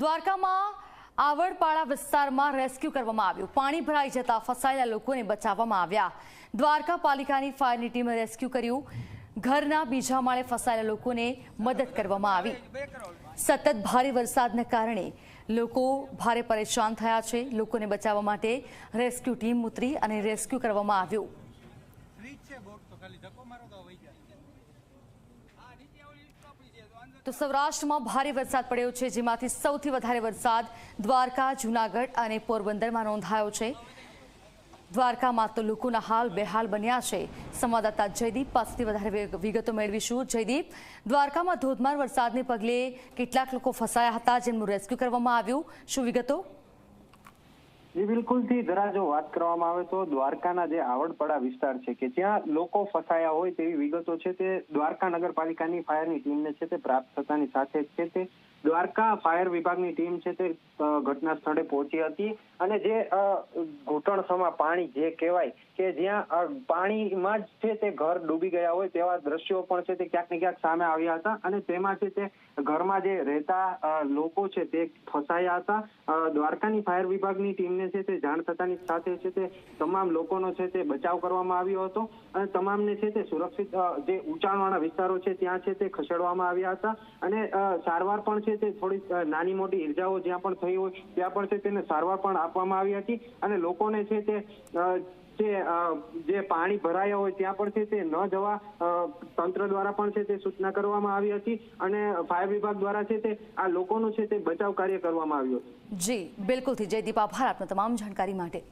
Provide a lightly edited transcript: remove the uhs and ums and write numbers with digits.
દ્વારકામાં આવડપાડા વિસ્તારમાં રેસ્ક્યુ કરવામાં આવ્યું। પાણી ભરાઈ જતા ફસાયેલા લોકોને બચાવવામાં આવ્યા। દ્વારકા પાલિકાની ફાયરની ટીમે રેસ્ક્યુ કર્યું। ઘરના બીજા માળે ફસાયેલા લોકોને મદદ કરવામાં આવી। સતત ભારે વરસાદને કારણે લોકો ભારે પરેશાન થયા છે। લોકોને બચાવવા માટે રેસ્ક્યુ ટીમ ઉતરી અને રેસ્ક્યુ કરવામાં આવ્યું। તો સૌરાષ્ટ્રમાં ભારે વરસાદ પડ્યો છે, જેમાંથી સૌથી વધારે વરસાદ દ્વારકા, જૂનાગઢ અને પોરબંદરમાં નોંધાયો છે। દ્વારકામાં તો લોકોના હાલ બેહાલ બન્યા છે। સંવાદદાતા જયદીપ પાસેથી વધારે વિગતો મેળવીશું। જયદીપ, દ્વારકામાં ધોધમાર વરસાદને પગલે કેટલાક લોકો ફસાયા હતા, જેમનું રેસ્ક્યુ કરવામાં આવ્યું, શું વિગતો? જી બિલકુલથી જરા જો વાત કરવામાં આવે તો દ્વારકાના જે આવડપાડા વિસ્તાર છે કે જ્યાં લોકો ફસાયા હોય તેવી વિગતો છે તે દ્વારકા નગરપાલિકાની ફાયરની ટીમને છે તે પ્રાપ્ત થતાની સાથે જ છે તે દ્વારકા ફાયર વિભાગની ટીમ છે તે ઘટના સ્થળે પહોંચી હતી અને જે ઘૂંટણસમા પાણી જે કહેવાય કે જ્યાં પાણીમાં જ છે તે ઘર ડૂબી ગયા હોય તેવા દ્રશ્યો પણ છે તે ક્યાંક ને ક્યાંક સામે આવ્યા હતા અને તેમાં છે તે ઘરમાં જે રહેતા લોકો છે તે ફસાયા હતા। દ્વારકાની ફાયર વિભાગની ટીમને છે તે જાણ થતાની સાથે છે તે તમામ લોકોનો છે તે બચાવ કરવામાં આવ્યો હતો અને તમામને છે તે સુરક્ષિત જે ઊંચાણવાળા વિસ્તારો છે ત્યાં છે તે ખસેડવામાં આવ્યા હતા અને સારવાર પણ છે તે થોડી નાની મોટી ઈજાઓ જ્યાં પણ થઈ હોય ત્યાં પણ છે તેને સારવાર પણ આપવામાં આવી હતી અને લોકોને છે તે જે પાણી ભરાયા હોય ત્યાં પણ છે તે ન જવા તંત્ર દ્વારા પણ છે તે સૂચના કરવામાં આવી હતી અને ફાયર વિભાગ દ્વારા છે તે આ લોકોનું છે તે બચાવ કાર્ય કરવામાં આવ્યું। જી બિલકુલથી જયદીપ, આભાર આપનો તમામ જાણકારી માટે।